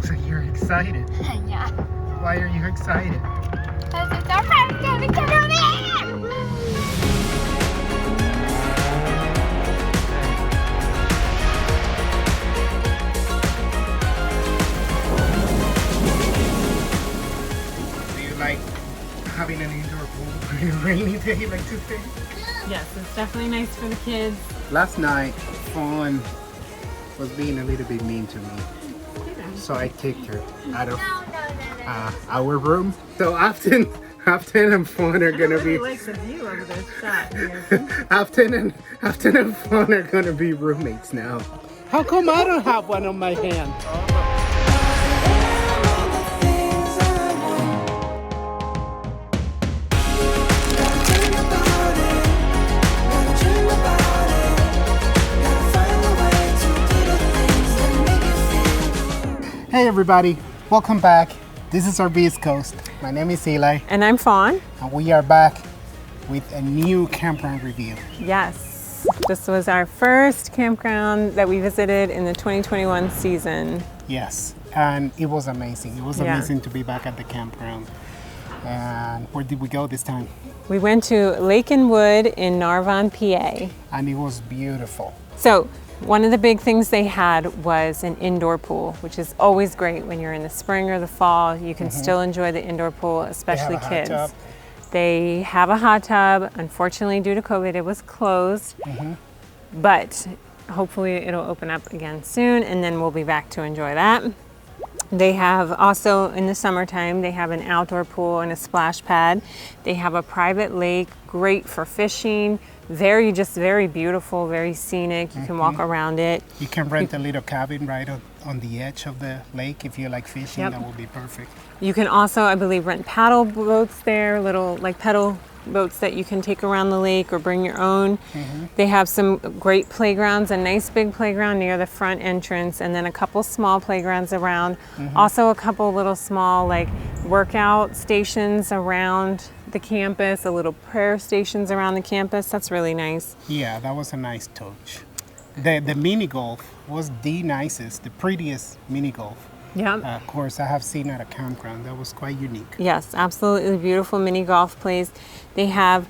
So you're excited. Yeah. Why are you excited? Because it's our first time to come over here. Do you like having an indoor pool on a rainy day like today? Yes, it's definitely nice for the kids. Last night, Fawn was being a little bit mean to me. So I kicked her out of our room. So often and Fawn are gonna be. I like the view of this shot here. Afton and Fawn are gonna be roommates now. How come I don't have one on my hand? Hey everybody, welcome back. This is our Beast Coast. My name is Eli. And I'm Fawn. And we are back with a new campground review. Yes, this was our first campground that we visited in the 2021 season. Yes, and it was amazing. It was amazing to be back at the campground. And where did we go this time? We went to Lake and Wood in Narvon, PA. And it was beautiful. So, one of the big things they had was an indoor pool, which is always great when you're in the spring or the fall. You can still enjoy the indoor pool, especially kids. Hot tub. They have a hot tub. Unfortunately, due to COVID, it was closed. But hopefully it'll open up again soon, and then we'll be back to enjoy that. They have also, in the summertime, they have an outdoor pool and a splash pad. They have a private lake, great for fishing. Very beautiful, very scenic. You can walk around it. You can rent a little cabin right on the edge of the lake if you like fishing. That would be perfect. You can also, I believe, rent paddle boats there, little like pedal boats that you can take around the lake or bring your own. They have some great playgrounds, a nice big playground near the front entrance, and then a couple small playgrounds around. Also a couple little small like workout stations around the campus, a little prayer stations around the campus. That's really nice. Yeah, that was a nice touch. The mini golf was the nicest, the prettiest mini golf. Yeah. Course I have seen at a campground. That was quite unique. Yes, absolutely beautiful mini golf place. They have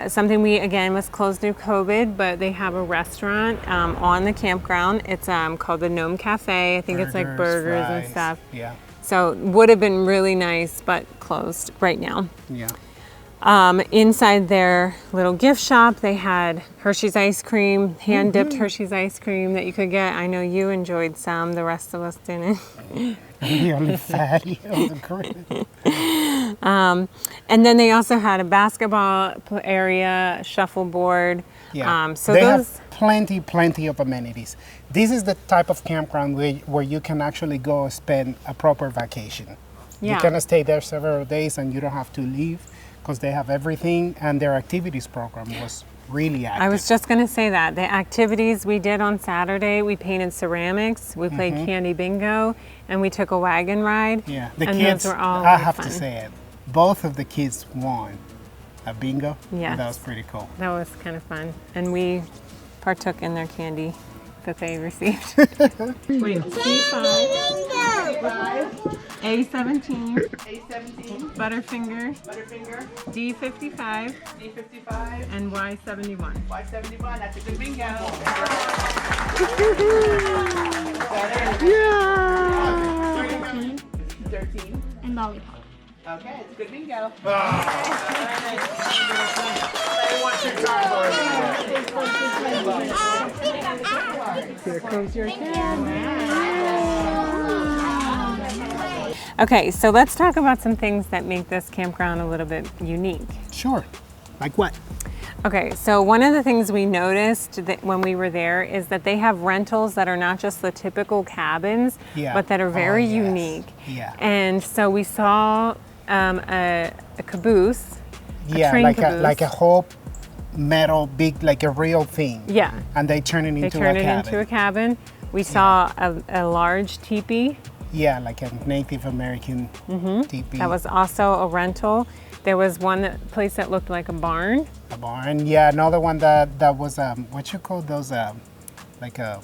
something was closed due to COVID, but they have a restaurant on the campground. It's called the Gnome Cafe. I think it's like burgers fries, and stuff. Yeah. So would have been really nice, but closed right now. Yeah. Inside their little gift shop, they had Hershey's ice cream, hand-dipped Hershey's ice cream that you could get. I know you enjoyed some, the rest of us didn't. The only fatty of the group. And then they also had a basketball area, shuffleboard. Yeah. So they those have plenty of amenities. This is the type of campground where you can actually go spend a proper vacation. Yeah. You can stay there several days and you don't have to leave because they have everything, and their activities program was really active. I was just going to say that. The activities we did on Saturday, we painted ceramics, we played candy bingo, and we took a wagon ride. Yeah, the and kids, those were all I really have fun. to say it, both of the kids won a bingo. Yes. That was pretty cool. That was kind of fun. And we partook in their candy that they received. Wait, C5, A17, Butterfinger, D55, and Y71. That's a good bingo. Yeah! 13. And lollipop. Okay, it's a good bingo. Here comes your Okay, so let's talk about some things that make this campground a little bit unique. Sure. Like what? Okay, so one of the things we noticed that when we were there is that they have rentals that are not just the typical cabins, but that are very unique. Yeah. And so we saw a caboose, like a whole metal big, like a real thing. Yeah. And they turn it into a cabin. They turn it into a cabin. We saw a large teepee. Yeah, like a Native American teepee. That was also a rental. There was one place that looked like a barn. A barn, yeah. Another one that was what you call those like a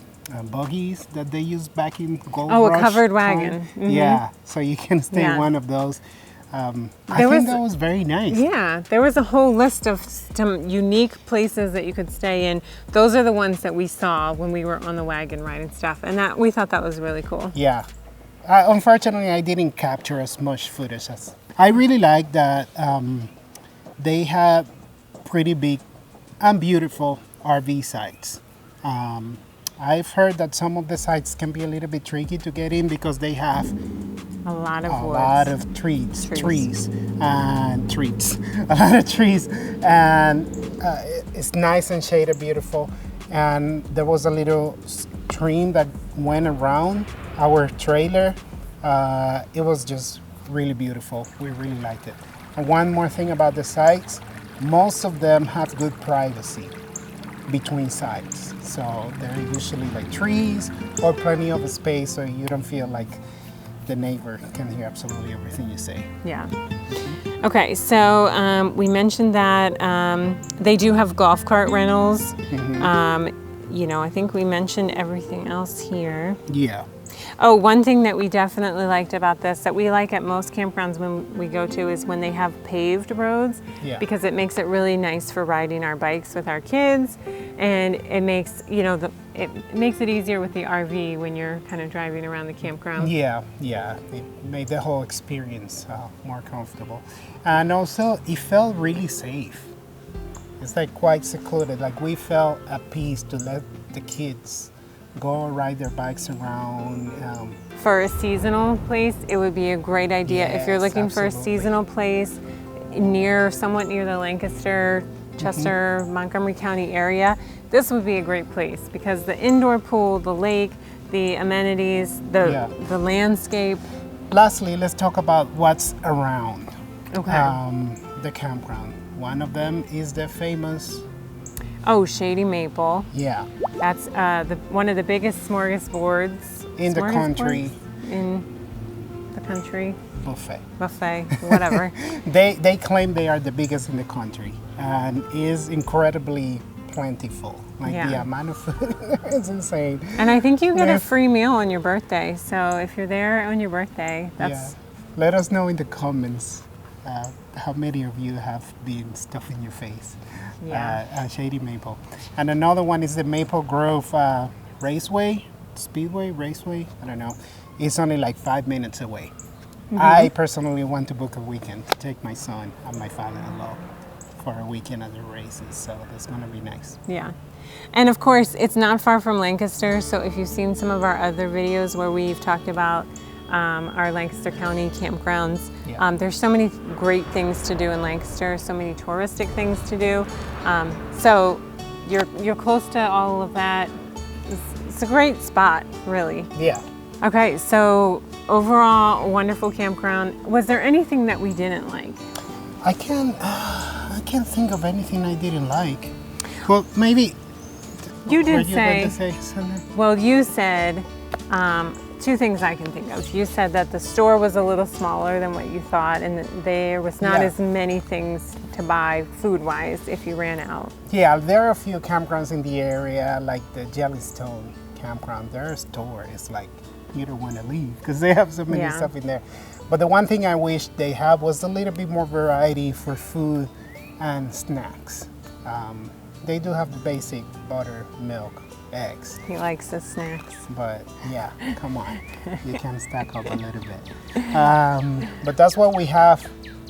buggies that they used back in Gold Oh, a Rush covered time. wagon. Mhm. Yeah, so you can stay in Yeah. one of those. I There think was- that was very nice. Yeah, there was a whole list of some unique places that you could stay in. Those are the ones that we saw when we were on the wagon ride and stuff, and that we thought that was really cool. Yeah. Unfortunately, I didn't capture as much footage as I really like that they have pretty big and beautiful RV sites. I've heard that some of the sites can be a little bit tricky to get in because they have A lot of a woods. lot of trees, a lot of trees, and it's nice and shaded, beautiful. And there was a little stream that went around our trailer. It was just really beautiful. We really liked it. And one more thing about the sites, most of them have good privacy between sites. So they're usually like trees or plenty of space so you don't feel like the neighbor can hear absolutely everything you say. Yeah. Okay, so we mentioned that they do have golf cart rentals. You know, I think we mentioned everything else here. Yeah. Oh, one thing that we definitely liked about this, that we like at most campgrounds when we go to, is when they have paved roads, Yeah. because it makes it really nice for riding our bikes with our kids, and it makes, you know, it makes it easier with the RV when you're kind of driving around the campground. Yeah, it made the whole experience more comfortable. And also, it felt really safe. It's like quite secluded. Like we felt at peace to let the kids go ride their bikes around. For a seasonal place, it would be a great idea if you're Yes, looking for a absolutely. seasonal place somewhat near the Lancaster, Chester, Montgomery County area. This would be a great place because the indoor pool, the lake, the amenities, the landscape. Lastly, let's talk about what's around Okay. the campground. One of them is the famous, Oh, Shady Maple. yeah, That's one of the biggest smorgasbords in the country in the country. buffet. Whatever. They claim they are the biggest in the country and is incredibly plentiful. Like the Yeah. amount of food is insane. And I think you get a Yeah. free meal on your birthday. So if you're there on your birthday, that's Let us know in the comments how many of you have been stuffing your face at Shady Maple. And another one is the Maple Grove Raceway, Raceway, I don't know. It's only like 5 minutes away. I personally want to book a weekend to take my son and my father-in-law for a weekend at the races, so that's gonna be nice. Yeah. And of course, it's not far from Lancaster, so if you've seen some of our other videos where we've talked about our Lancaster County campgrounds, there's so many great things to do in Lancaster, so many touristic things to do. So you're close to all of that. It's a great spot, really. Yeah. Okay, so overall, a wonderful campground. Was there anything that we didn't like? I can't think of anything I didn't like. Well, maybe. You did were you going to say, say something? well, you said, two things I can think of. You said that the store was a little smaller than what you thought, and that there was not Yeah. as many things to buy food-wise if you ran out. Yeah, there are a few campgrounds in the area, like the Jellystone campground. Their store is like you don't want to leave because they have so many Yeah. stuff in there. But the one thing I wish they had was a little bit more variety for food and snacks. They do have the basic butter, milk, eggs, He likes the snacks. but yeah, come on, you can stack up a little bit. But that's what we have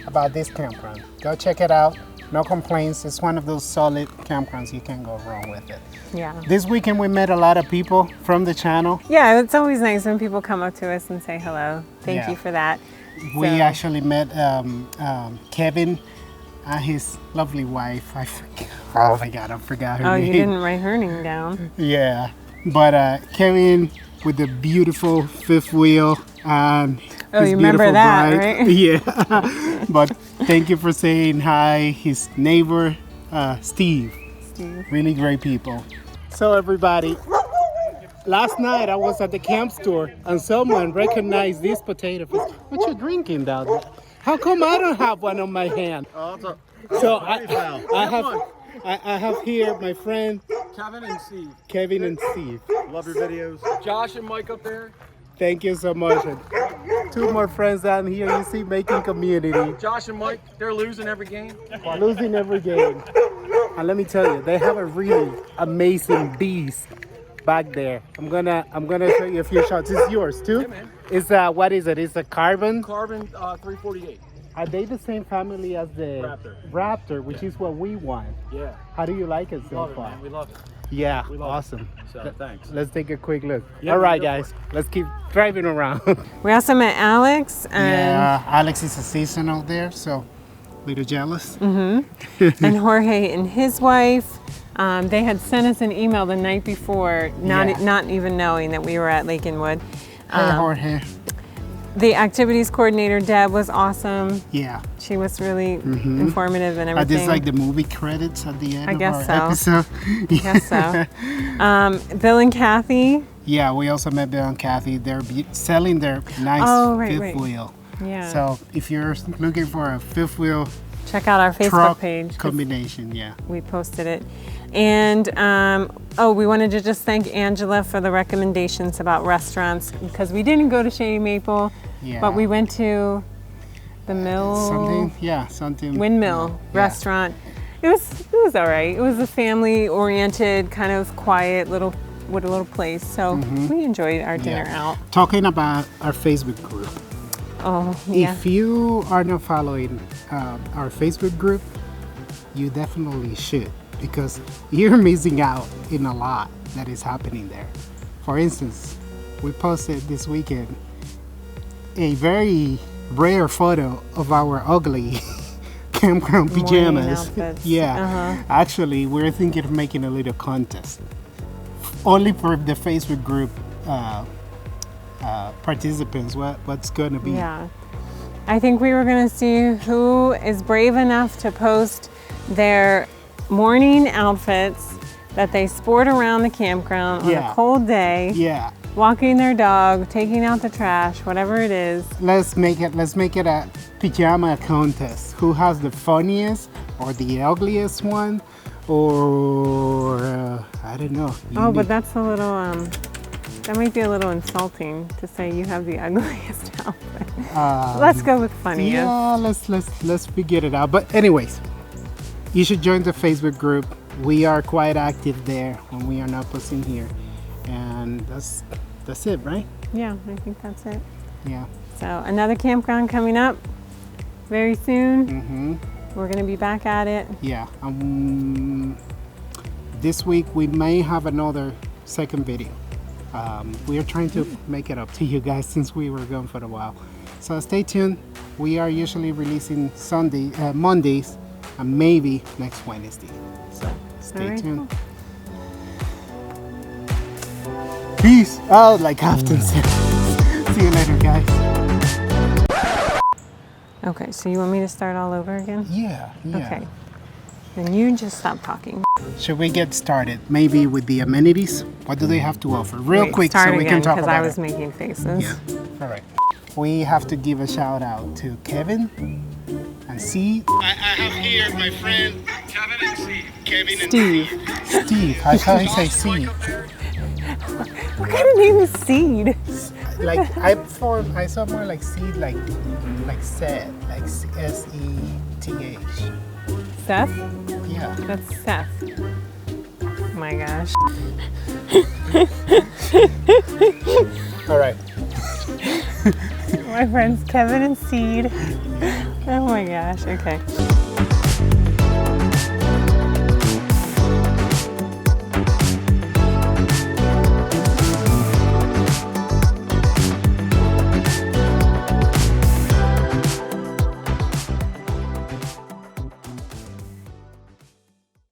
about this campground. Go check it out. No complaints. It's one of those solid campgrounds. You can't go wrong with it. Yeah. This weekend we met a lot of people from the channel. Yeah, it's always nice when people come up to us and say hello. Thank Yeah. you for that. We So- actually met Kevin and his lovely wife. Oh my God, I forgot her Oh, name. you didn't write her name down. Yeah, but Kevin with the beautiful fifth wheel and Oh, his you remember beautiful that, bride. right? Yeah, but thank you for saying hi. His neighbor, Steve. Really great people. So everybody, last night I was at the camp store and someone recognized this potato fish. What you drinking down there? How come I don't have one on my hand? So I have here my friend Kevin and Steve. Kevin and Steve. Love your videos. Josh and Mike up there. Thank you so much. And two more friends down here. You see, making community. Josh and Mike, they're losing every game. Losing every game. And let me tell you, they have a really amazing beast back there. I'm gonna show you a few shots. It's yours too. Yeah, man. It's what is it? It's a carbon. Carbon 348. Are they the same family as the Raptor, which is what we want? Yeah. How do you like it so Love it, far? man. We love it. Yeah, We love awesome. So thanks. Let's take a quick look. Yeah, All right, go for guys, let's keep driving around. We also met Alex and, Yeah, Alex is a seasonal there, so a little jealous. and Jorge and his wife. They had sent us an email the night before, not even knowing that we were at Lake Inwood. Hey, Jorge. The activities coordinator, Deb, was awesome. Yeah. She was really informative and I everything. just like the movie credits at the end I of guess our so. episode. I guess so. Bill and Kathy. Yeah, we also met Bill and Kathy. They're selling their nice fifth right. wheel. Yeah. So if you're looking for a fifth wheel Check out our Facebook truck page. 'Cause combination, yeah. we posted it. And we wanted to just thank Angela for the recommendations about restaurants because we didn't go to Shady Maple, Yeah. but we went to the something. Windmill restaurant. It was all right. It was a family-oriented, kind of quiet little place. So we enjoyed our dinner out. Talking about our Facebook group. Oh yeah. If you are not following our Facebook group, you definitely should because you're missing out in a lot that is happening there. For instance, we posted this weekend a very rare photo of our ugly campground pajamas. outfits. Yeah. Actually, we're thinking of making a little contest only for the Facebook group participants. What's going to be? Yeah. I think we were going to see who is brave enough to post their morning outfits that they sport around the campground on a cold day, Yeah. walking their dog, taking out the trash, whatever it is. Let's make it a pajama contest. Who has the funniest or the ugliest one, or I don't know. But that's a little that might be a little insulting to say you have the ugliest outfit. Let's go with funniest. Yeah, let's figure it out. But anyways, you should join the Facebook group. We are quite active there when we are not posting here, and that's it, right? Yeah, I think that's it. Yeah. So another campground coming up very soon. We're going to be back at it. Yeah. This week we may have another second video. We are trying to make it up to you guys since we were gone for a while. So stay tuned. We are usually releasing Mondays, and maybe next Wednesday. So stay tuned. Peace out, like Afton said. See you later, guys. Okay, so you want me to start all over again? Yeah. Okay. Then you just stop talking. Should we get started? Maybe with the amenities? What do they have to offer? Real quick so we can talk because about I was it. making faces. Yeah. All right. We have to give a shout out to Kevin and Steve. I have here my friend Kevin and Steve. Kevin and Steve. Steve. I thought he said Steve. What kind of name is Seed? Like I saw more like seed, like Seth, like SETH. Seth? Yeah. That's Seth. Oh my gosh. All right. My friends Kevin and Seed. Oh my gosh. Okay.